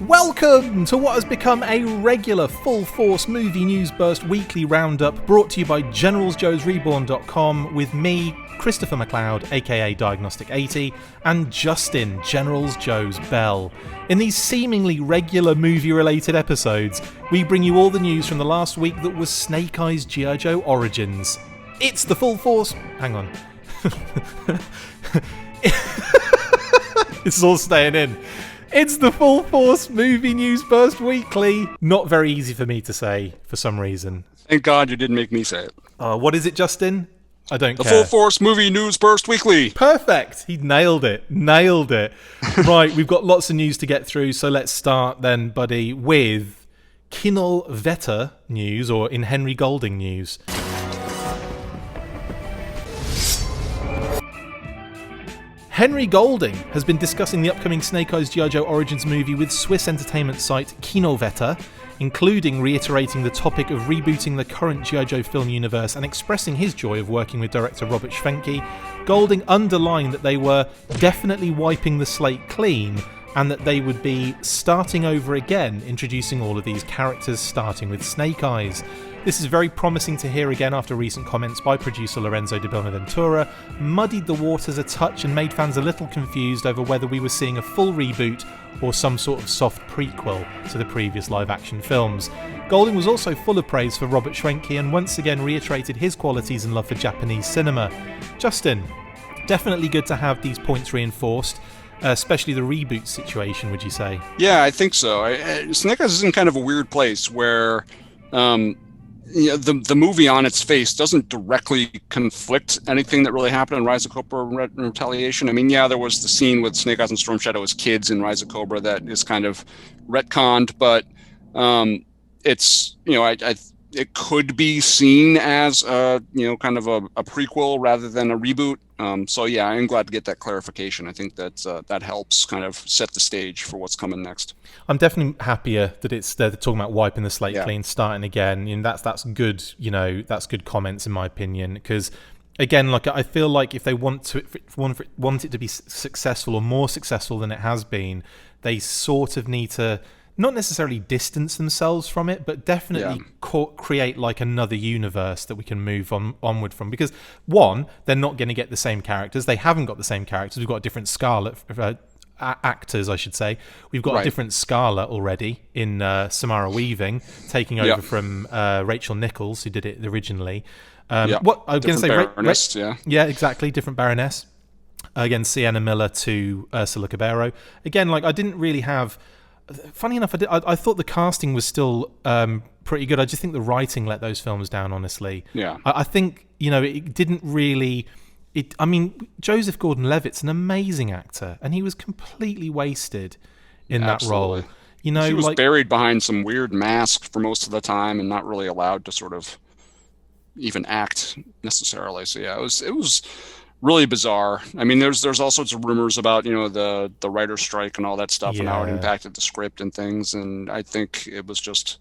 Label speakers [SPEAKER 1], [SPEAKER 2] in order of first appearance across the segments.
[SPEAKER 1] Welcome to what has become a regular full-force movie news burst weekly roundup brought to you by GeneralsJoes with me, Christopher McLeod, aka Diagnostic80, and Justin, Generals Joes Bell. In these seemingly regular movie-related episodes, we bring you all the news from the last week that was Snake Eyes G.I. Joe Origins. It's the full-force... Hang on. This is all staying in. It's the Full Force Movie News Burst Weekly. Not very easy for me to say, for some reason.
[SPEAKER 2] Thank God you didn't make me say it.
[SPEAKER 1] What is it, Justin? I don't care.
[SPEAKER 2] The Full Force Movie News Burst Weekly.
[SPEAKER 1] Perfect. He nailed it. Right, we've got lots of news to get through, so let's start then, buddy, with Kinowetter news, or in Henry Golding news. Henry Golding has been discussing the upcoming Snake Eyes G.I. Joe Origins movie with Swiss entertainment site Kinowetter, including reiterating the topic of rebooting the current G.I. Joe film universe and expressing his joy of working with director Robert Schwenke. Golding underlined that they were definitely wiping the slate clean and that they would be starting over again, introducing all of these characters, starting with Snake Eyes. This is very promising to hear again after recent comments by producer Lorenzo de Bonaventura muddied the waters a touch and made fans a little confused over whether we were seeing a full reboot or some sort of soft prequel to the previous live-action films. Golding was also full of praise for Robert Schwenke and once again reiterated his qualities and love for Japanese cinema. Justin, definitely good to have these points reinforced. Especially the reboot situation, would you say?
[SPEAKER 2] Yeah, I think so. Snake Eyes is in kind of a weird place where the movie on its face doesn't directly conflict anything that really happened in Rise of Cobra and Retaliation. I mean, yeah, there was the scene with Snake Eyes and Storm Shadow as kids in Rise of Cobra that is kind of retconned, but it's, it could be seen as kind of a prequel rather than a reboot. So yeah, I'm glad to get that clarification. I think that helps kind of set the stage for what's coming next. I'm
[SPEAKER 1] definitely happier that they're talking about wiping the slate clean, starting again. That's good. That's good comments in my opinion. Because again, like I feel like if they want it to be successful or more successful than it has been, they sort of need to. Not necessarily distance themselves from it, but definitely create like another universe that we can move onward from. Because one, they're not going to get the same characters. They haven't got the same characters. We've got a different Scarlet actors, I should say. We've got a different Scarlet already in Samara Weaving, taking over from Rachel Nichols, who did it originally. What I was going to say,
[SPEAKER 2] Baroness,
[SPEAKER 1] yeah, exactly, different Baroness. Again, Sienna Miller to Ursula Cabero. Again, like I didn't really have. Funny enough, I thought the casting was still pretty good. I just think the writing let those films down, honestly.
[SPEAKER 2] Yeah.
[SPEAKER 1] I think, it didn't really... Joseph Gordon-Levitt's an amazing actor, and he was completely wasted in that role.
[SPEAKER 2] He was buried behind some weird mask for most of the time and not really allowed to sort of even act necessarily. So yeah, it was really bizarre. I mean, there's all sorts of rumors about the writer's strike and all that stuff and how it impacted the script and things. And I think it was just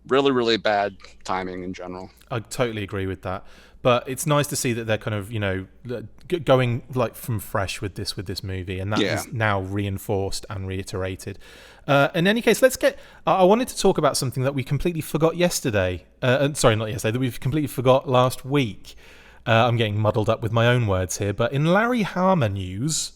[SPEAKER 2] really, really bad timing in general.
[SPEAKER 1] I totally agree with that. But it's nice to see that they're kind of going like from fresh with this movie, and that is now reinforced and reiterated. In any case, let's get. I wanted to talk about something that we completely forgot yesterday. Sorry, not yesterday. That we completely forgot last week. I'm getting muddled up with my own words here, but in Larry Hama news...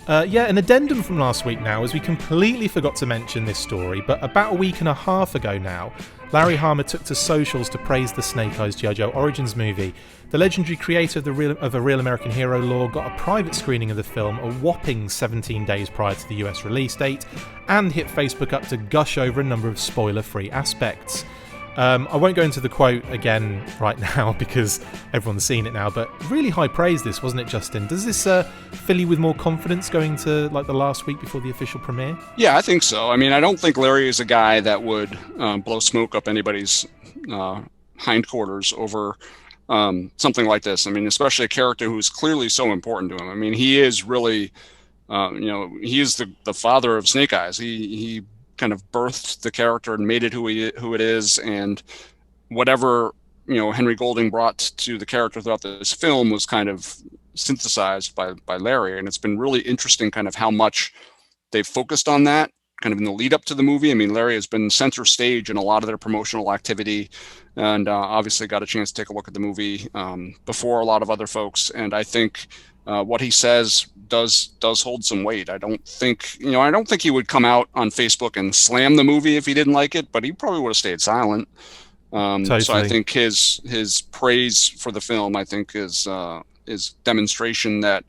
[SPEAKER 1] an addendum from last week now, as we completely forgot to mention this story, but about a week and a half ago now, Larry Hama took to socials to praise the Snake Eyes G.I. Joe Origins movie. The legendary creator of A Real American Hero lore got a private screening of the film a whopping 17 days prior to the US release date, and hit Facebook up to gush over a number of spoiler-free aspects. I won't go into the quote again right now because everyone's seen it now, but really high praise this, wasn't it, Justin? Does this fill you with more confidence going to like the last week before the official premiere?
[SPEAKER 2] Yeah, I think so. I mean, I don't think Larry is a guy that would blow smoke up anybody's hindquarters over something like this. I mean, especially a character who's clearly so important to him. I mean, he is really, he is the father of Snake Eyes. He kind of birthed the character and made it who it is, and whatever Henry Golding brought to the character throughout this film was kind of synthesized by Larry, and it's been really interesting kind of how much they've focused on that kind of in the lead up to the movie. I mean, Larry has been center stage in a lot of their promotional activity, and obviously got a chance to take a look at the movie before a lot of other folks. And I think what he says does hold some weight. I don't think he would come out on Facebook and slam the movie if he didn't like it, but he probably would have stayed silent.
[SPEAKER 1] Totally.
[SPEAKER 2] So I think his praise for the film, I think, is demonstration that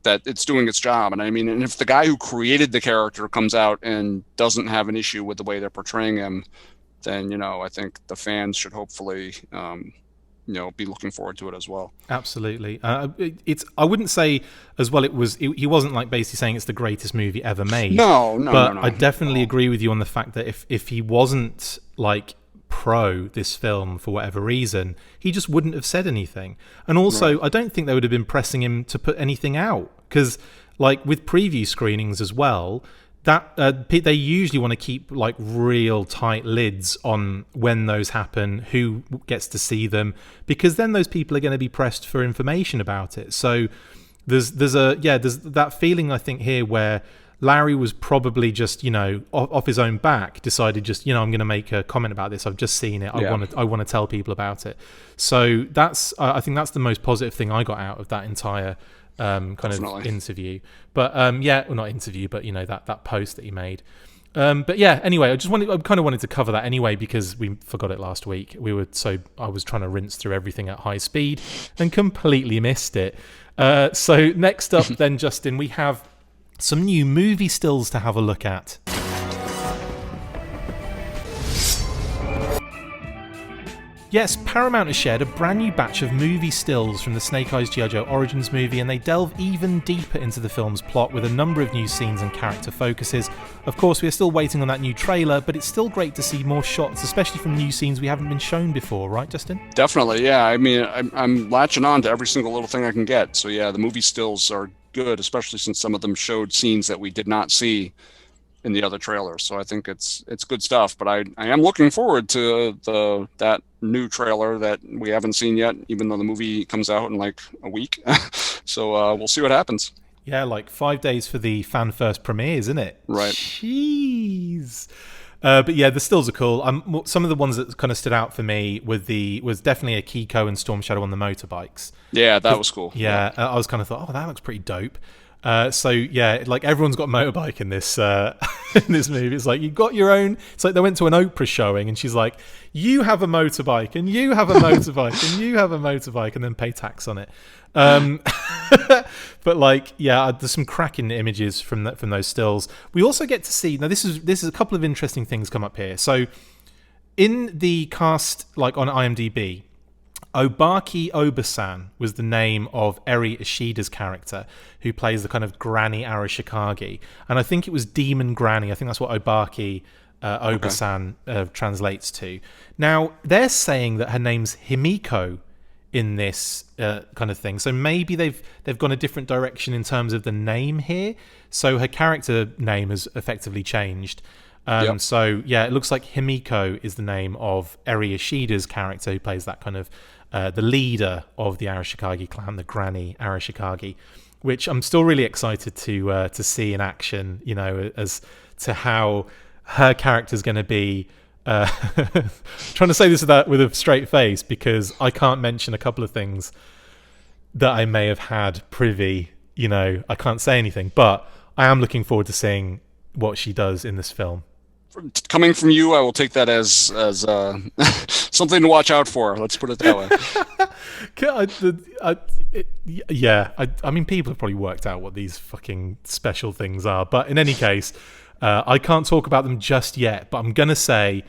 [SPEAKER 2] it's doing its job. And I mean, and if the guy who created the character comes out and doesn't have an issue with the way they're portraying him, then I think the fans should hopefully be looking forward to it as well.
[SPEAKER 1] Absolutely. I wouldn't say as well. He wasn't like basically saying it's the greatest movie ever made.
[SPEAKER 2] No.
[SPEAKER 1] I definitely agree with you on the fact that if he wasn't like pro this film for whatever reason, he just wouldn't have said anything. And also, right. I don't think they would have been pressing him to put anything out, because like with preview screenings as well, that they usually want to keep like real tight lids on when those happen, who gets to see them, because then those people are going to be pressed for information about it. So there's that feeling, I think, here where Larry was probably just, off his own back, decided just, I'm going to make a comment about this. I've just seen it. I want to tell people about it. So I think that's the most positive thing I got out of that entire of interview. But not interview, but that post that he made. But yeah, anyway, I kind of wanted to cover that anyway, because we forgot it last week. I was trying to rinse through everything at high speed and completely missed it. So next up then, Justin, we have some new movie stills to have a look at. Yes, Paramount has shared a brand new batch of movie stills from the Snake Eyes G.I. Joe Origins movie, and they delve even deeper into the film's plot with a number of new scenes and character focuses. Of course, we are still waiting on that new trailer, but it's still great to see more shots, especially from new scenes we haven't been shown before, right, Justin?
[SPEAKER 2] Definitely, yeah. I mean, I'm latching on to every single little thing I can get. So yeah, the movie stills are good, especially since some of them showed scenes that we did not see in the other trailers. So I think it's good stuff, but I am looking forward to that new trailer that we haven't seen yet, even though the movie comes out in like a week. So we'll see what happens. Yeah,
[SPEAKER 1] like 5 days for the fan first premiere, isn't it?
[SPEAKER 2] Right.
[SPEAKER 1] Jeez. But yeah, the stills are cool. Some of the ones that kind of stood out for me was definitely a Kiko and Storm Shadow on the motorbikes.
[SPEAKER 2] Yeah, that was cool.
[SPEAKER 1] Yeah, I was kind of thought, that looks pretty dope. So yeah, like everyone's got a motorbike in this in this movie. It's like you got your own. It's like they went to an Oprah showing, and she's like, "You have a motorbike, and you have a motorbike, and you have a motorbike," and then pay tax on it. But like, yeah, there's some cracking images from those stills. We also get to see now. This is a couple of interesting things come up here. So in the cast, like on IMDb, Obaki Obasan was the name of Eri Ishida's character, who plays the kind of Granny Arashikage. And I think it was Demon Granny. I think that's what Obaki Obasan translates to. Now, they're saying that her name's Himiko in this kind of thing. So maybe they've gone a different direction in terms of the name here. So her character name has effectively changed. So, yeah, it looks like Himiko is the name of Eri Ishida's character, who plays that kind of the leader of the Arashikage clan, the Granny Arashikage, which I'm still really excited to see in action, as to how her character's going to be. Trying to say this with a straight face, because I can't mention a couple of things that I may have had privy. I can't say anything, but I am looking forward to seeing what she does in this film.
[SPEAKER 2] Coming from you, I will take that as something to watch out for. Let's put it that
[SPEAKER 1] way. I mean, people have probably worked out what these fucking special things are. But in any case, I can't talk about them just yet. But I'm going to say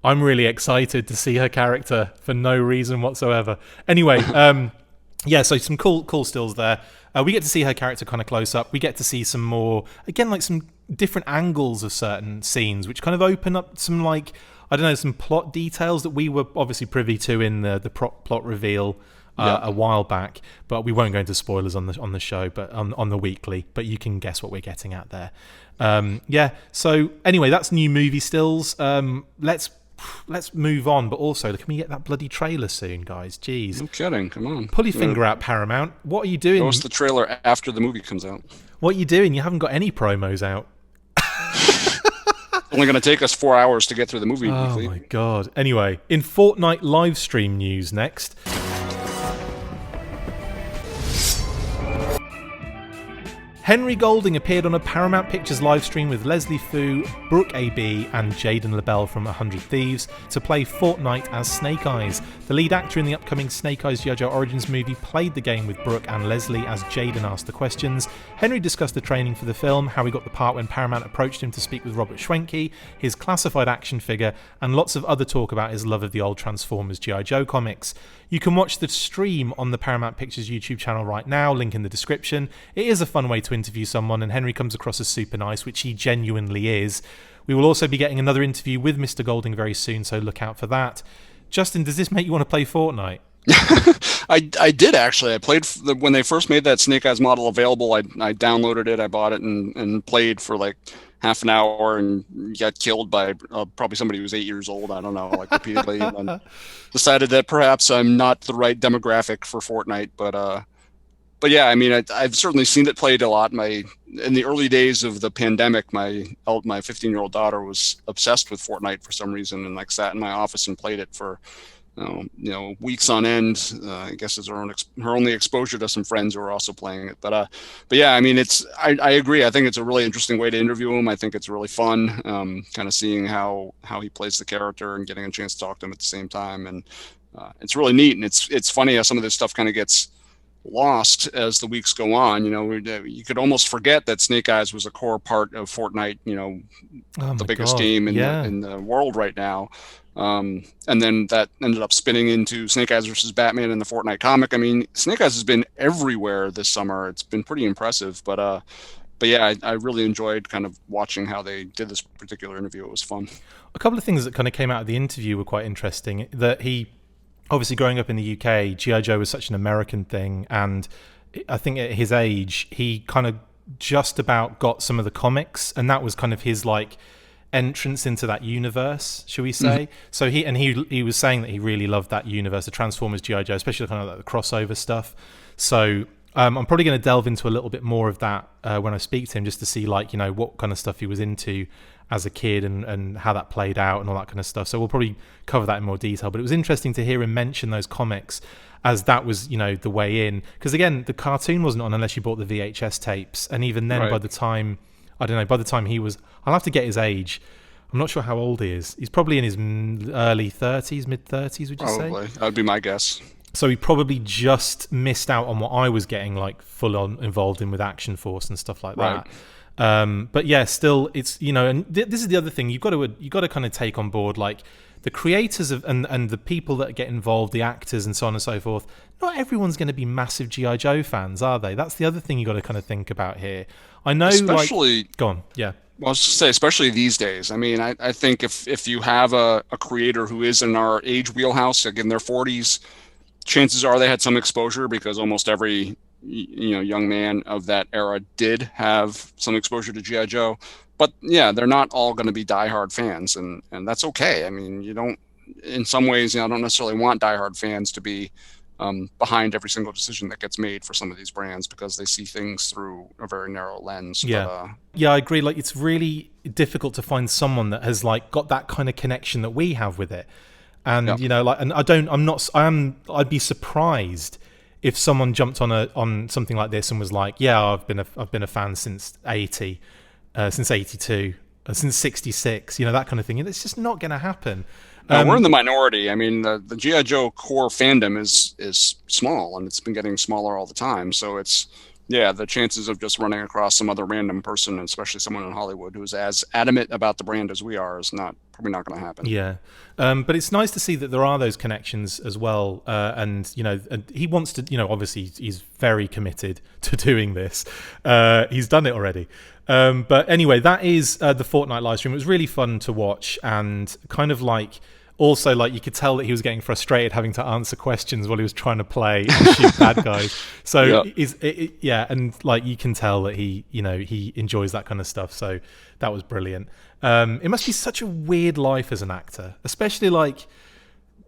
[SPEAKER 1] I'm really excited to see her character for no reason whatsoever. Anyway, so some cool stills there. We get to see her character kind of close up. We get to see some more, again, like some different angles of certain scenes, which kind of open up some, like, I don't know, some plot details that we were obviously privy to in the plot reveal a while back. But we won't go into spoilers on the show, but on the weekly. But you can guess what we're getting at there. So anyway, that's new movie stills. Let's let's move on. But also, can we get that bloody trailer soon, guys? Jeez.
[SPEAKER 2] No kidding. Come on.
[SPEAKER 1] Pull your finger out, Paramount. What are you doing?
[SPEAKER 2] Post the trailer after the movie comes out.
[SPEAKER 1] What are you doing? You haven't got any promos out.
[SPEAKER 2] Only going to take us 4 hours to get through the movie.
[SPEAKER 1] Oh my god. Anyway, in Fortnite live stream news next. Henry Golding appeared on a Paramount Pictures livestream with Leslie Fu, Brooke A.B. and Jaden LaBelle from 100 Thieves to play Fortnite as Snake Eyes. The lead actor in the upcoming Snake Eyes G.I. Joe Origins movie played the game with Brooke and Leslie as Jaden asked the questions. Henry discussed the training for the film, how he got the part when Paramount approached him to speak with Robert Schwenke, his classified action figure, and lots of other talk about his love of the old Transformers G.I. Joe comics. You can watch the stream on the Paramount Pictures YouTube channel right now, link in the description. It is a fun way to interview someone, and Henry comes across as super nice, which he genuinely is. We will also be getting another interview with Mr. Golding very soon, so look out for that. Justin, does this make you want to play Fortnite?
[SPEAKER 2] I did actually. I played when they first made that Snake Eyes model available. I downloaded it, I bought it, and played for like half an hour and got killed by probably somebody who was 8 years old. I don't know, like repeatedly. And decided that perhaps I'm not the right demographic for Fortnite, but yeah, I mean, I've certainly seen it played a lot. In the early days of the pandemic, my 15-year-old daughter was obsessed with Fortnite for some reason, and like sat in my office and played it for weeks on end. I guess is her only exposure to some friends who are also playing it. But yeah, I mean, I agree. I think it's a really interesting way to interview him. I think it's really fun, kind of seeing how he plays the character and getting a chance to talk to him at the same time. And it's really neat. And it's funny how some of this stuff kind of gets lost as the weeks go on. You could almost forget that Snake Eyes was a core part of Fortnite, the biggest game in the world right now. And then that ended up spinning into Snake Eyes versus Batman in the Fortnite comic. I mean, Snake Eyes has been everywhere this summer. It's been pretty impressive, but yeah, I really enjoyed kind of watching how they did this particular interview. It was fun. A
[SPEAKER 1] couple of things that kind of came out of the interview were quite interesting. That he, obviously growing up in the UK, G.I. Joe was such an American thing, and I think at his age, he kind of just about got some of the comics, and that was kind of his like entrance into that universe, shall we say? Mm-hmm. So he was saying that he really loved that universe, the Transformers, G.I. Joe, especially kind of like the crossover stuff. So I'm probably going to delve into a little bit more of that when I speak to him, just to see like what kind of stuff he was into as a kid and how that played out and all that kind of stuff. So we'll probably cover that in more detail. But it was interesting to hear him mention those comics, as that was the way in, because again, the cartoon wasn't on unless you bought the VHS tapes, and even then, right. by the time he was, I'll have to get his age. I'm not sure how old he is. He's probably in his early 30s, mid 30s, would you say?
[SPEAKER 2] Probably. That would be my guess.
[SPEAKER 1] So he probably just missed out on what I was getting like full on involved in with Action Force and stuff like that. Right. But yeah, still, it's and this is the other thing you've got to kind of take on board, like the creators of and the people that get involved, the actors and so on and so forth. Not everyone's going to be massive G.I. Joe fans, are they? That's the other thing you got to kind of think about here. I know,
[SPEAKER 2] especially
[SPEAKER 1] go on, yeah.
[SPEAKER 2] Well, I was just say, especially these days. I mean, I think if you have a creator who is in our age wheelhouse, like in their 40s, chances are they had some exposure, because almost every young man of that era did have some exposure to G.I. Joe. But yeah, they're not all going to be diehard fans, and that's okay. I mean, in some ways, I don't necessarily want diehard fans to be behind every single decision that gets made for some of these brands, because they see things through a very narrow lens.
[SPEAKER 1] Yeah, yeah, I agree. Like, it's really difficult to find someone that has like got that kind of connection that we have with it. And and I'd be surprised if someone jumped on something like this and was like, yeah, I've been a fan since 80, since 82, since 66, that kind of thing. And it's just not going to happen.
[SPEAKER 2] We're in the minority. I mean, the G.I. Joe core fandom is small, and it's been getting smaller all the time. So the chances of just running across some other random person, especially someone in Hollywood who's as adamant about the brand as we are, is probably not going to happen.
[SPEAKER 1] Yeah, but it's nice to see that there are those connections as well. And he wants to. Obviously, he's very committed to doing this. He's done it already. But anyway, that is the Fortnite live stream. It was really fun to watch, and kind of like also, like, you could tell that he was getting frustrated having to answer questions while he was trying to play and shoot bad guys. So and like you can tell that he enjoys that kind of stuff. So that was brilliant. It must be such a weird life as an actor, especially like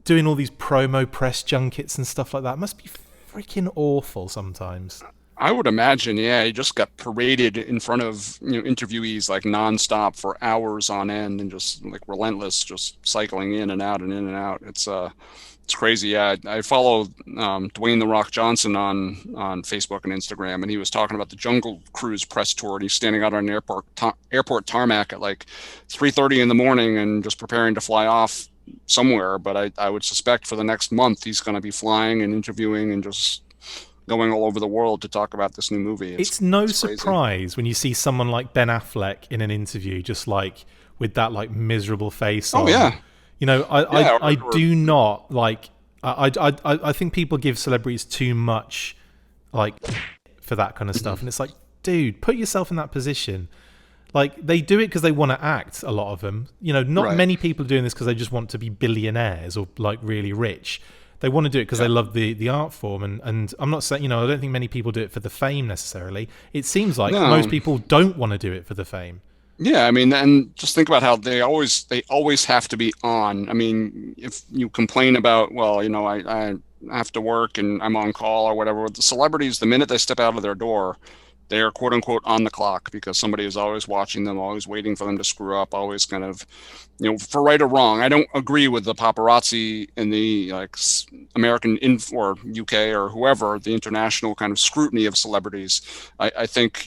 [SPEAKER 1] doing all these promo press junkets and stuff like that. It must be freaking awful sometimes.
[SPEAKER 2] I would imagine, yeah, he just got paraded in front of interviewees like nonstop for hours on end, and just like relentless, just cycling in and out and in and out. It's crazy. Yeah, I follow Dwayne the Rock Johnson on Facebook and Instagram, and he was talking about the Jungle Cruise press tour, and he's standing out on an airport tarmac at like 3:30 in the morning and just preparing to fly off somewhere. But I would suspect for the next month he's going to be flying and interviewing and just going all over the world to talk about this new movie.
[SPEAKER 1] It's no surprise when you see someone like Ben Affleck in an interview, just like with that like miserable face on.
[SPEAKER 2] Yeah.
[SPEAKER 1] I do not like. I think people give celebrities too much like for that kind of stuff, and it's like, dude, put yourself in that position. Like, they do it because they want to act. A lot of them, not many people are doing this because they just want to be billionaires or like really rich. They want to do it because they love the art form, and I'm not saying, I don't think many people do it for the fame necessarily. It seems like most people don't want to do it for the fame.
[SPEAKER 2] Yeah, I mean, and just think about how they always have to be on. I mean, if you complain about, well, I have to work and I'm on call or whatever, with the celebrities, the minute they step out of their door, they are quote unquote on the clock because somebody is always watching them, always waiting for them to screw up, always kind of, for right or wrong. I don't agree with the paparazzi and the like American or UK or whoever, the international kind of scrutiny of celebrities. I think,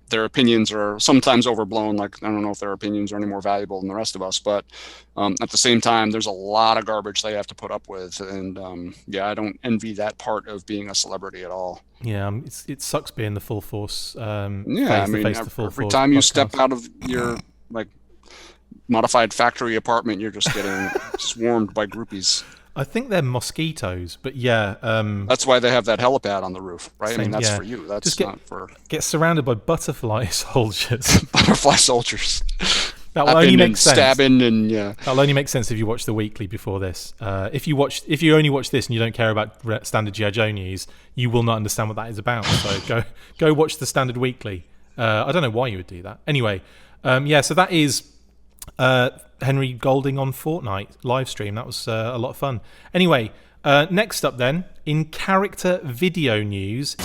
[SPEAKER 2] their opinions are sometimes overblown. Like, I don't know if their opinions are any more valuable than the rest of us, but at the same time, there's a lot of garbage they have to put up with. And I don't envy that part of being a celebrity at all.
[SPEAKER 1] Yeah, it sucks being the full force.
[SPEAKER 2] Every time you step out of your like modified factory apartment, you're just getting swarmed by groupies.
[SPEAKER 1] I think they're mosquitoes, but yeah.
[SPEAKER 2] That's why they have that helipad on the roof, right? I mean, that's for you. That's
[SPEAKER 1] just
[SPEAKER 2] not for...
[SPEAKER 1] Get surrounded by butterfly soldiers.
[SPEAKER 2] Butterfly soldiers.
[SPEAKER 1] That will only make sense.
[SPEAKER 2] Stabbing and
[SPEAKER 1] That'll only make sense if you watch the weekly before this. If you only watch this and you don't care about standard G.I. Joe news, you will not understand what that is about. So go watch the standard weekly. I don't know why you would do that. Anyway, so that is Henry Golding on Fortnite live stream. That was a lot of fun. Anyway, next up then, in character video news.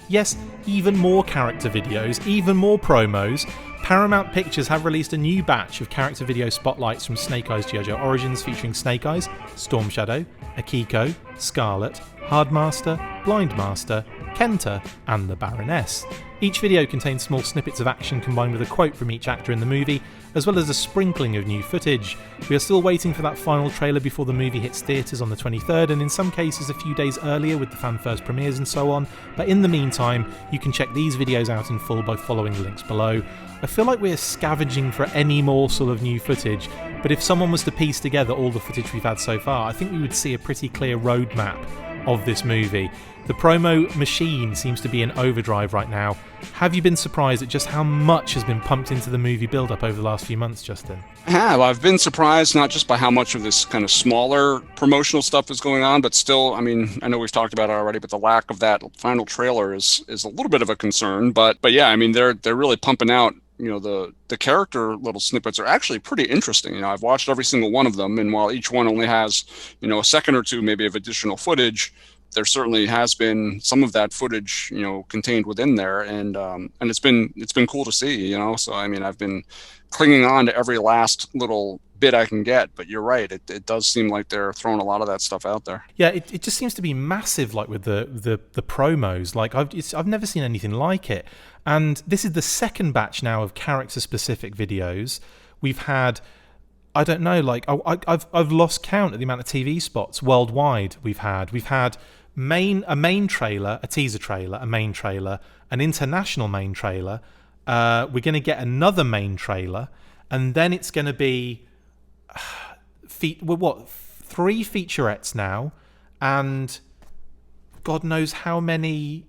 [SPEAKER 1] Yes, even more character videos, even more promos. Paramount Pictures have released a new batch of character video spotlights from Snake Eyes G.I. Joe Origins featuring Snake Eyes, Storm Shadow, Akiko, Scarlet, Hardmaster, Blindmaster, Kenta, and the Baroness. Each video contains small snippets of action combined with a quote from each actor in the movie, as well as a sprinkling of new footage. We are still waiting for that final trailer before the movie hits theatres on the 23rd, and in some cases a few days earlier with the fan first premieres and so on, but in the meantime, you can check these videos out in full by following the links below. I feel like we're scavenging for any morsel of new footage, but if someone was to piece together all the footage we've had so far, I think we would see a pretty clear roadmap of this movie. The promo machine seems to be in overdrive right now. Have you been surprised at just how much has been pumped into the movie build-up over the last few months, Justin?
[SPEAKER 2] I have. I've been surprised not just by how much of this kind of smaller promotional stuff is going on, but still, I mean, I know we've talked about it already, but the lack of that final trailer is a little bit of a concern. But yeah, I mean, they're really pumping out. The character little snippets are actually pretty interesting. I've watched every single one of them, and while each one only has, a second or two maybe of additional footage, there certainly has been some of that footage, contained within there, and it's been cool to see, So I mean, I've been clinging on to every last little bit I can get, but you're right, it does seem like they're throwing a lot of that stuff out there.
[SPEAKER 1] Yeah, it just seems to be massive, like with the promos. Like I've never seen anything like it, and this is the second batch now of character specific videos. We've had, I don't know, like I've lost count of the amount of TV spots worldwide we've had. We've had a main trailer, a teaser trailer, a main trailer, an international main trailer. We're going to get another main trailer, and then it's going to be 3 featurettes now, and God knows how many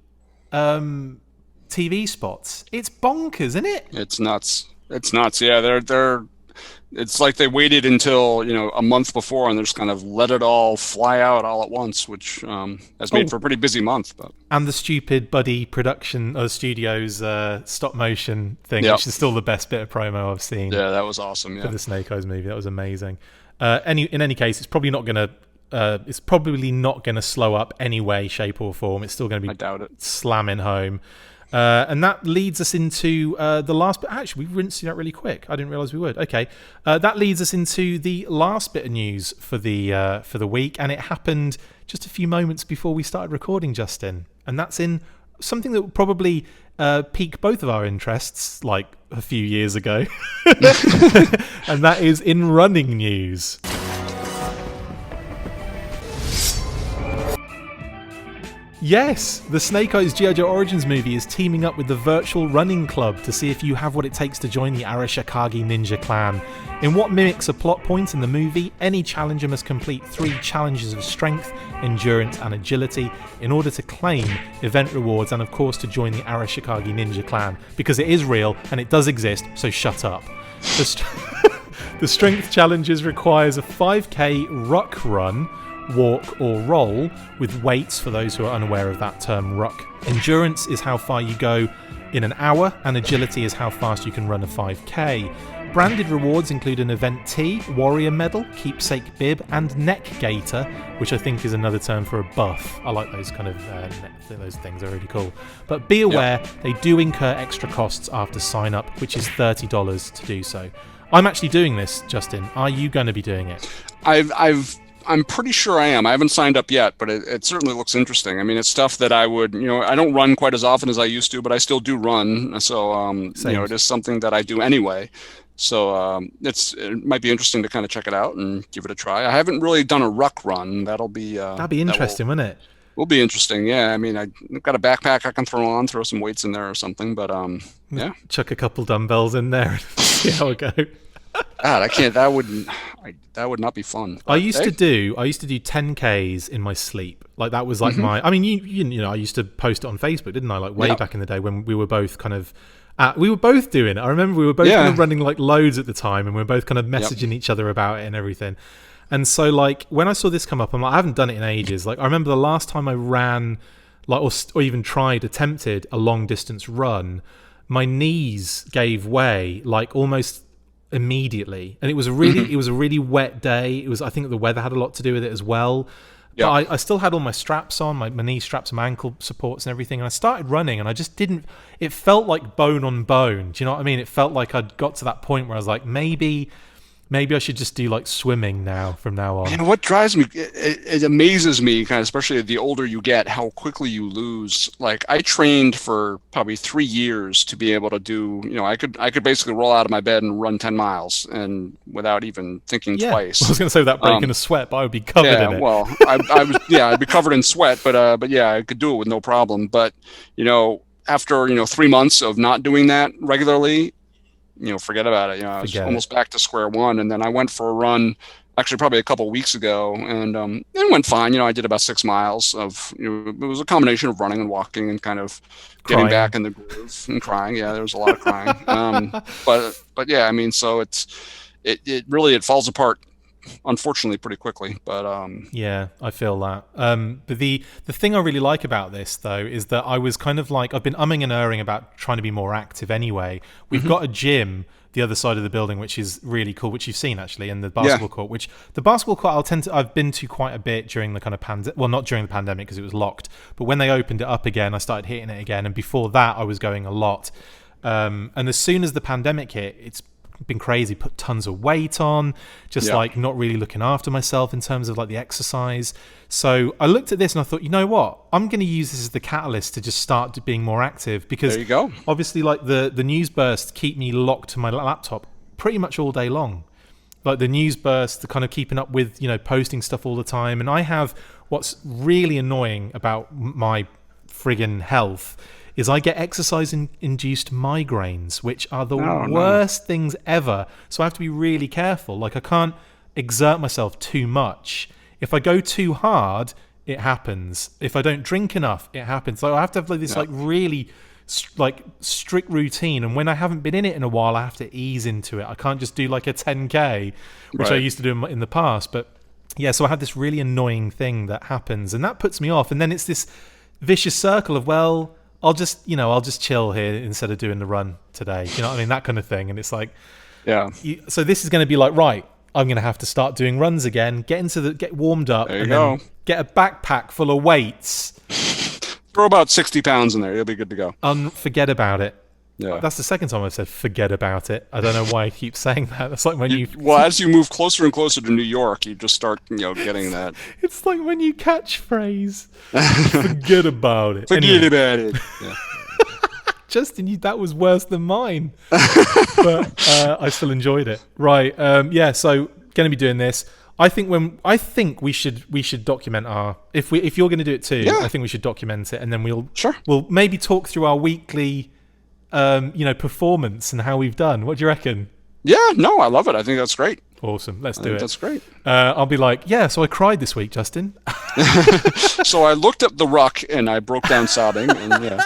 [SPEAKER 1] TV spots. It's bonkers, isn't it?
[SPEAKER 2] It's nuts. It's nuts. Yeah, they're. It's like they waited until a month before, and they're just kind of let it all fly out all at once, which has made for a pretty busy month. But
[SPEAKER 1] and the stupid Buddy production of studios stop motion thing, which is still the best bit of promo I've seen.
[SPEAKER 2] Yeah, that was awesome. Yeah,
[SPEAKER 1] for the Snake Eyes movie, that was amazing. In any case, it's probably not gonna slow up any way, shape, or form. It's still going to be,
[SPEAKER 2] I doubt it,
[SPEAKER 1] slamming home. And that leads us into the last bit. Actually, we rinsed it out really quick. I didn't realize we would. Okay, that leads us into the last bit of news for the week, and it happened just a few moments before we started recording, Justin. And that's in something that would probably pique both of our interests, like a few years ago, and that is in running news. Yes, the Snake Eyes G.I. Joe Origins movie is teaming up with the Virtual Running Club to see if you have what it takes to join the Arashikage Ninja Clan. In what mimics a plot point in the movie, any challenger must complete 3 challenges of strength, endurance and agility in order to claim event rewards and of course to join the Arashikage Ninja Clan, because it is real and it does exist, so shut up. The strength challenges requires a 5k ruck run, walk or roll with weights for those who are unaware of that term ruck. Endurance is how far you go in an hour, and agility is how fast you can run a 5k. Branded rewards include an event tee, warrior medal, keepsake bib and neck gaiter, which I think is another term for a buff. I like those kind of those things, are really cool. But be aware, they do incur extra costs after sign up, which is $30 to do so. I'm actually doing this, Justin. Are you going to be doing it?
[SPEAKER 2] I'm pretty sure I am. I haven't signed up yet, but it certainly looks interesting. I mean, it's stuff that I would, I don't run quite as often as I used to, but I still do run. So, it is something that I do anyway. So it might be interesting to kind of check it out and give it a try. I haven't really done a ruck run. That'd be interesting,
[SPEAKER 1] wouldn't it?
[SPEAKER 2] Will be interesting. Yeah. I mean, I've got a backpack I can throw some weights in there or something, but yeah.
[SPEAKER 1] Chuck a couple dumbbells in there and see how it goes.
[SPEAKER 2] God, I can't. That would not be fun.
[SPEAKER 1] I used to do 10Ks in my sleep. Like that was like my. I mean, you know, I used to post it on Facebook, didn't I? Like way back in the day when we were both kind of. We were both doing it. I remember we were both kind of running like loads at the time, and we were both kind of messaging each other about it and everything. And so, like when I saw this come up, I'm like, I haven't done it in ages. Like I remember the last time I ran, like or even attempted a long distance run, my knees gave way like almost immediately, and it was a really wet day. I think the weather had a lot to do with it as well. But I still had all my straps on, my knee straps and my ankle supports and everything, and I started running and I just didn't, it felt like bone on bone. Do you know what I mean? It felt like I'd got to that point where I was like, maybe I should just do like swimming from now on.
[SPEAKER 2] You know what drives me? It amazes me, kind of, especially the older you get, how quickly you lose. Like I trained for probably 3 years to be able to do. You know, I could basically roll out of my bed and run 10 miles and without even thinking twice.
[SPEAKER 1] I was going to say without breaking a sweat, but I would be covered in it.
[SPEAKER 2] Well, I'd be covered in sweat, but yeah, I could do it with no problem. But after 3 months of not doing that regularly, forget about it. I was almost back to square one. And then I went for a run, actually probably a couple of weeks ago, and it went fine. I did about 6 miles of, it was a combination of running and walking and kind of getting back in the groove and crying. Yeah, there was a lot of crying. But yeah, I mean, so it really falls apart, unfortunately, pretty quickly. But
[SPEAKER 1] yeah, I feel that. But the thing I really like about this though is that I was kind of like, I've been umming and erring about trying to be more active anyway. We've got a gym the other side of the building, which is really cool, which you've seen actually, and the basketball court, which the basketball court I've been to quite a bit during the kind of not during the pandemic because it was locked, but when they opened it up again, I started hitting it again, and before that I was going a lot. And as soon as the pandemic hit, it's been crazy, put tons of weight on, just like not really looking after myself in terms of like the exercise. So I looked at this and I thought, you know what, I'm going to use this as the catalyst to just start being more active, because
[SPEAKER 2] there you go.
[SPEAKER 1] Obviously like the news bursts keep me locked to my laptop pretty much all day long. Like the news bursts, the kind of keeping up with, posting stuff all the time. And I have, what's really annoying about my friggin' health is I get exercise-induced migraines, which are the worst things ever. So I have to be really careful. Like I can't exert myself too much. If I go too hard, it happens. If I don't drink enough, it happens. So I have to have like this like really like strict routine, and when I haven't been in it in a while, I have to ease into it. I can't just do like a 10k, which I used to do in the past. But yeah, so I have this really annoying thing that happens, and that puts me off. And then it's this vicious circle of, well, I'll just chill here instead of doing the run today. You know what I mean? That kind of thing. And it's like,
[SPEAKER 2] yeah.
[SPEAKER 1] So this is going to be like, right, I'm going to have to start doing runs again, get warmed up, and then get a backpack full of weights.
[SPEAKER 2] Throw about 60 pounds in there. You'll be good to go.
[SPEAKER 1] Forget about it.
[SPEAKER 2] Yeah.
[SPEAKER 1] That's the second time I've said forget about it. I don't know why I keep saying that. That's like when
[SPEAKER 2] well, as you move closer and closer to New York, you just start, getting that.
[SPEAKER 1] It's like when you catchphrase. Forget about it.
[SPEAKER 2] Forget about it. Yeah.
[SPEAKER 1] Justin, that was worse than mine. But I still enjoyed it. Right. Yeah, so going to be doing this. I think we should document if you're going to do it too. Yeah. I think we should document it, and then we'll maybe talk through our weekly performance and how we've done. What do you reckon?
[SPEAKER 2] Yeah, no, I love it. I think that's great.
[SPEAKER 1] Awesome. Let's do it.
[SPEAKER 2] That's great.
[SPEAKER 1] I'll be like, yeah, so I cried this week, Justin.
[SPEAKER 2] So I looked up the ruck and I broke down sobbing, and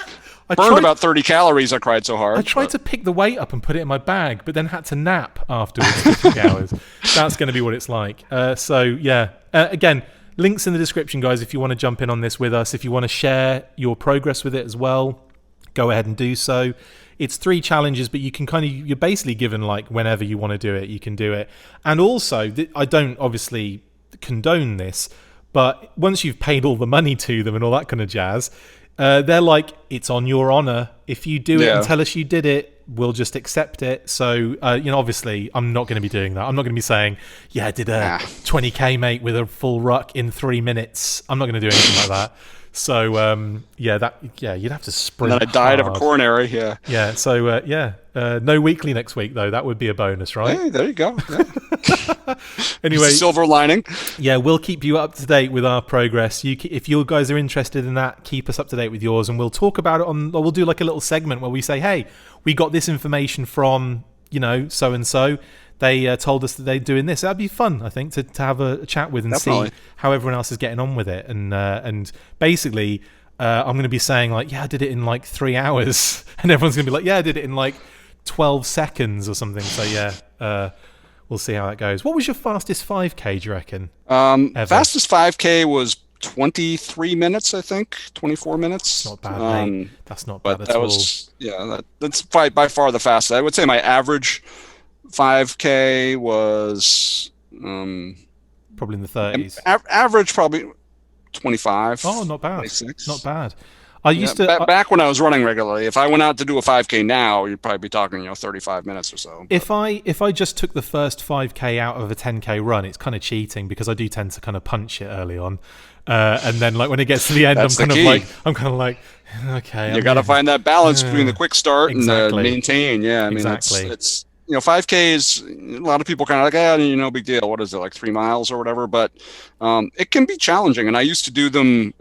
[SPEAKER 2] burned about 30 calories. I cried so hard.
[SPEAKER 1] I tried to pick the weight up and put it in my bag, but then had to nap afterwards for 3 hours. That's going to be what it's like. Again, links in the description, guys, if you want to jump in on this with us. If you want to share your progress with it as well, go ahead and do so. It's 3 challenges, but you're basically given like whenever you want to do it, you can do it. And also, I don't obviously condone this, but once you've paid all the money to them and all that kind of jazz, they're like, it's on your honor. If you do it and tell us you did it, we'll just accept it. So, obviously, I'm not going to be doing that. I'm not going to be saying, yeah, I did a 20k, mate, with a full ruck in 3 minutes. I'm not going to do anything like that. So, you'd have to sprint.
[SPEAKER 2] And then I died of a coronary, yeah.
[SPEAKER 1] Yeah, so, no weekly next week, though. That would be a bonus, right?
[SPEAKER 2] Hey, there you go. Yeah.
[SPEAKER 1] Anyway,
[SPEAKER 2] silver lining.
[SPEAKER 1] Yeah, we'll keep you up to date with our progress. If you guys are interested in that, keep us up to date with yours, and we'll talk about it or we'll do like a little segment where we say, hey, we got this information from, so and so. They told us that they're doing this. That'd be fun, I think, to have a chat with and see how everyone else is getting on with it. And basically, I'm going to be saying like, yeah, I did it in like 3 hours, and everyone's going to be like, yeah, I did it in like 12 seconds or something. So yeah. We'll see how that goes. What was your fastest 5K, do you reckon?
[SPEAKER 2] Fastest 5K was 23 minutes, I think. 24 minutes.
[SPEAKER 1] Not bad, mate. That's not bad at all.
[SPEAKER 2] That's by far the fastest. I would say my average 5K was
[SPEAKER 1] probably in the 30s.
[SPEAKER 2] Average probably 25.
[SPEAKER 1] Oh, not bad.
[SPEAKER 2] 26.
[SPEAKER 1] Not bad. I used to
[SPEAKER 2] back when I was running regularly. If I went out to do a 5K now, you'd probably be talking 35 minutes or so.
[SPEAKER 1] But if I just took the first 5K out of a 10K run, it's kind of cheating because I do tend to kind of punch it early on, and then like when it gets to the end, I'm kind of like, okay.
[SPEAKER 2] You got to find that balance between the quick start and the maintain. Yeah, I mean it's 5K is a lot of people kind of like, no big deal. What is it, like 3 miles or whatever? But it can be challenging, and I used to do them.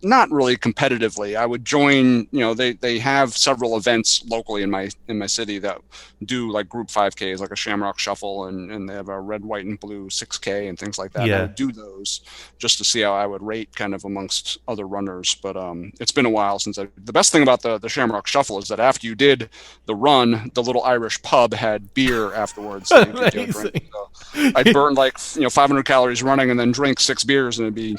[SPEAKER 2] Not really competitively. I would join, they have several events locally in my city that do like group 5Ks, like a Shamrock Shuffle, and they have a red, white, and blue 6K and things like that.
[SPEAKER 1] Yeah.
[SPEAKER 2] I would do those just to see how I would rate kind of amongst other runners. But it's been a while since the best thing about the Shamrock Shuffle is that after you did the run, the little Irish pub had beer afterwards. So you could do a drink. So I burned like 500 calories running and then drink 6 beers, and it'd be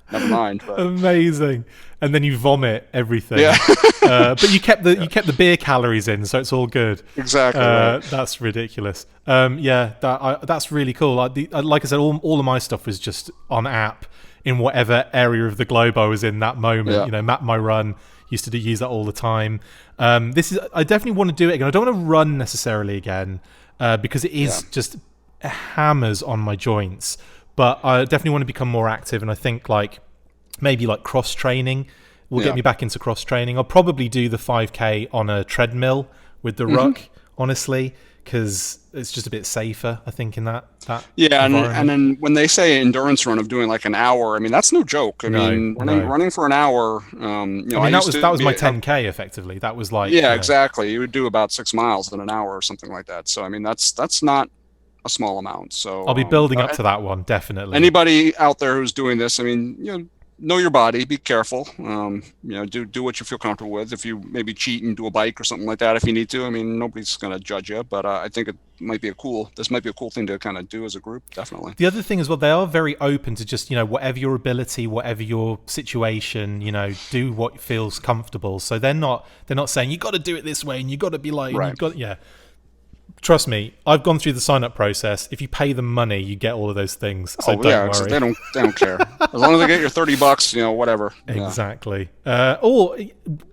[SPEAKER 2] never mind. But.
[SPEAKER 1] Amazing. And then you vomit everything.
[SPEAKER 2] Yeah.
[SPEAKER 1] But you kept the beer calories in, so it's all good.
[SPEAKER 2] Exactly. Right.
[SPEAKER 1] That's ridiculous. That's really cool. Like I said, all of my stuff was just on app in whatever area of the globe I was in that moment.
[SPEAKER 2] Yeah.
[SPEAKER 1] Map My Run. Used to use that all the time. I definitely want to do it again. I don't want to run necessarily again because it is just hammers on my joints. But I definitely want to become more active, and I think maybe cross training will get me back into cross training. I'll probably do the 5K on a treadmill with the ruck, honestly, because it's just a bit safer, I think, in that
[SPEAKER 2] and then when they say endurance run of doing like an hour, I mean that's no joke. I mean running for an hour.
[SPEAKER 1] That was my 10K effectively. That was like
[SPEAKER 2] exactly. You would do about 6 miles in an hour or something like that. So I mean that's not a small amount. So
[SPEAKER 1] I'll be building up to that one, definitely.
[SPEAKER 2] Anybody out there who's doing this, I mean, know your body, be careful. Do what you feel comfortable with. If you maybe cheat and do a bike or something like that, if you need to, I mean, nobody's going to judge you, but I think this might be a cool thing to kind of do as a group. Definitely.
[SPEAKER 1] The other thing as well, they are very open to just, whatever your ability, whatever your situation, do what feels comfortable. So they're not saying you got to do it this way and you got to be like,
[SPEAKER 2] right.
[SPEAKER 1] Trust me, I've gone through the sign-up process. If you pay them money, you get all of those things. So don't worry.
[SPEAKER 2] They don't care. As long as they get your $30, whatever.
[SPEAKER 1] Exactly. Or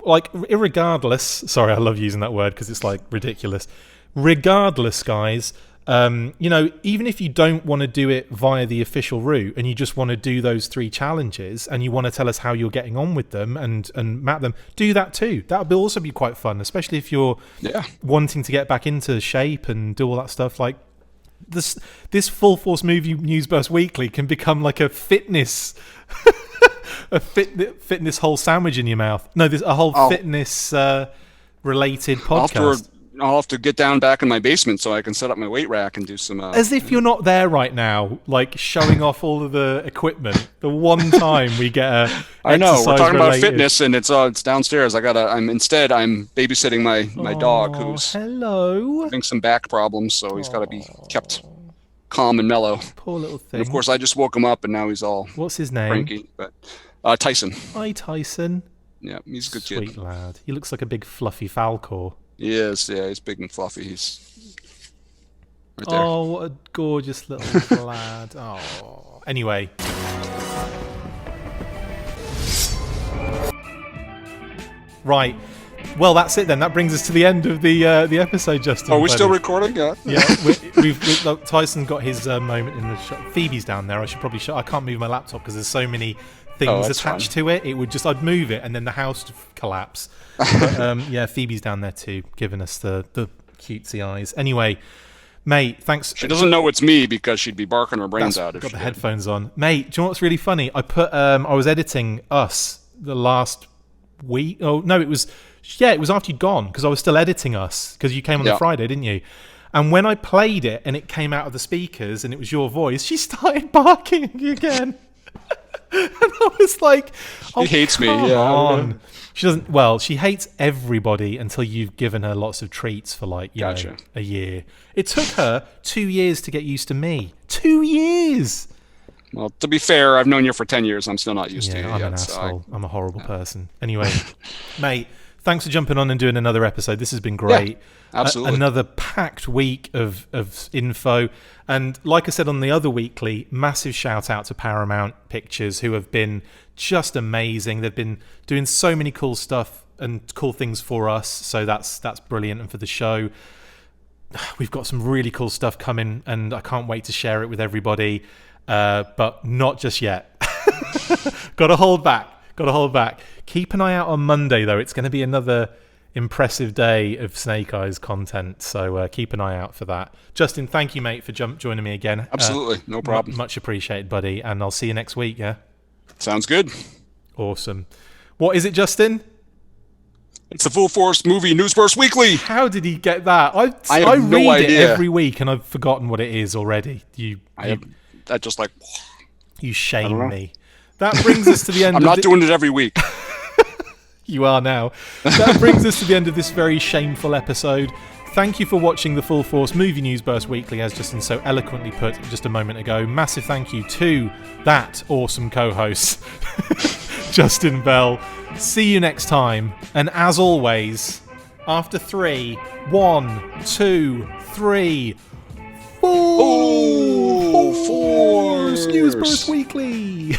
[SPEAKER 1] like, irregardless. Sorry, I love using that word because it's like ridiculous. Regardless, guys. Even if you don't want to do it via the official route and you just want to do those 3 challenges and you want to tell us how you're getting on with them and map them, do that too. That will also be quite fun, especially if you're wanting to get back into shape and do all that stuff. Like this Full Force Movie News Burst Weekly can become like a fitness fitness whole sandwich in your mouth. No, there's a whole fitness related podcast.
[SPEAKER 2] I'll have to get down back in my basement so I can set up my weight rack and do some...
[SPEAKER 1] As if you're not there right now, like showing off all of the equipment. The one time we get a
[SPEAKER 2] I know, we're talking about fitness and it's downstairs. I'm babysitting my dog who's having some back problems, so he's got to be kept calm and mellow.
[SPEAKER 1] Poor little thing.
[SPEAKER 2] And of course, I just woke him up and now he's all...
[SPEAKER 1] What's his name?
[SPEAKER 2] Cranky, but Tyson.
[SPEAKER 1] Hi, Tyson.
[SPEAKER 2] Yeah, he's a good kid.
[SPEAKER 1] Sweet lad. He looks like a big fluffy Falcor.
[SPEAKER 2] He is, yeah, he's big and fluffy. He's right there.
[SPEAKER 1] Oh, what a gorgeous little lad. Oh. Anyway. Right. Well, that's it then. That brings us to the end of the episode, Justin.
[SPEAKER 2] Are we still recording? Yeah.
[SPEAKER 1] Yeah. Tyson got his moment in the shot. Phoebe's down there. I should probably I can't move my laptop because there's so many things attached to it. It would I'd move it and then the house would collapse. But Phoebe's down there too, giving us the cutesy eyes. Anyway, mate, thanks.
[SPEAKER 2] She doesn't know it's me because she'd be barking her brains out.
[SPEAKER 1] Got the headphones on, mate. Do you know what's really funny? I was editing Us the last week. Oh no, it was after you'd gone because I was still editing Us because you came on the Friday, didn't you? And when I played it and it came out of the speakers and it was your voice, she started barking again. And I was like,
[SPEAKER 2] she hates me.
[SPEAKER 1] On. She doesn't. Well, she hates everybody until you've given her lots of treats for like a year. It took her 2 years to get used to me. 2 years.
[SPEAKER 2] Well, to be fair, I've known you for 10 years. I'm still not used to you.
[SPEAKER 1] I'm an asshole. I'm a horrible person. Anyway, mate, thanks for jumping on and doing another episode. This has been great.
[SPEAKER 2] Yeah, absolutely.
[SPEAKER 1] Another packed week of info. And like I said on the other weekly, massive shout out to Paramount Pictures, who have been just amazing. They've been doing so many cool stuff and cool things for us. So that's brilliant. And for the show, we've got some really cool stuff coming and I can't wait to share it with everybody. But not just yet. Gotta hold back. Keep an eye out on Monday, though. It's going to be another impressive day of Snake Eyes content, so keep an eye out for that. Justin, thank you, mate, for joining me again.
[SPEAKER 2] Absolutely, no problem.
[SPEAKER 1] Much appreciated, buddy, and I'll see you next week, yeah?
[SPEAKER 2] Sounds good.
[SPEAKER 1] Awesome. What is it, Justin?
[SPEAKER 2] It's the Full Force Movie News Burst Weekly.
[SPEAKER 1] How did he get that?
[SPEAKER 2] I have no
[SPEAKER 1] read
[SPEAKER 2] idea.
[SPEAKER 1] It every week, and I've forgotten what it is already. You shame me. That brings us to the end.
[SPEAKER 2] I'm not doing it every week.
[SPEAKER 1] You are now. That brings us to the end of this very shameful episode. Thank you for watching the Full Force Movie News Burst Weekly, as Justin so eloquently put just a moment ago. Massive thank you to that awesome co-host, Justin Bell. See you next time. And as always, after 3, 1, 2, 3... Full Force News Burst Weekly.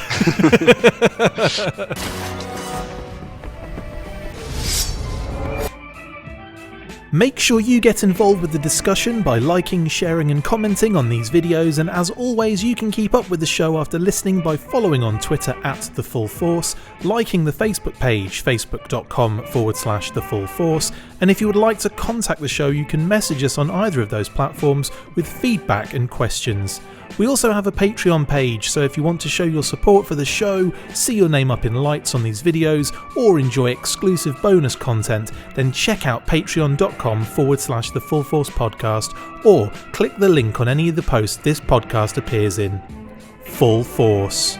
[SPEAKER 1] Make sure you get involved with the discussion by liking, sharing and commenting on these videos, and as always you can keep up with the show after listening by following on Twitter @TheFullForce, liking the Facebook page facebook.com/TheFullForce, and if you would like to contact the show you can message us on either of those platforms with feedback and questions. We also have a Patreon page, so if you want to show your support for the show, see your name up in lights on these videos, or enjoy exclusive bonus content, then check out patreon.com/TheFullForce Podcast, or click the link on any of the posts this podcast appears in. Full Force.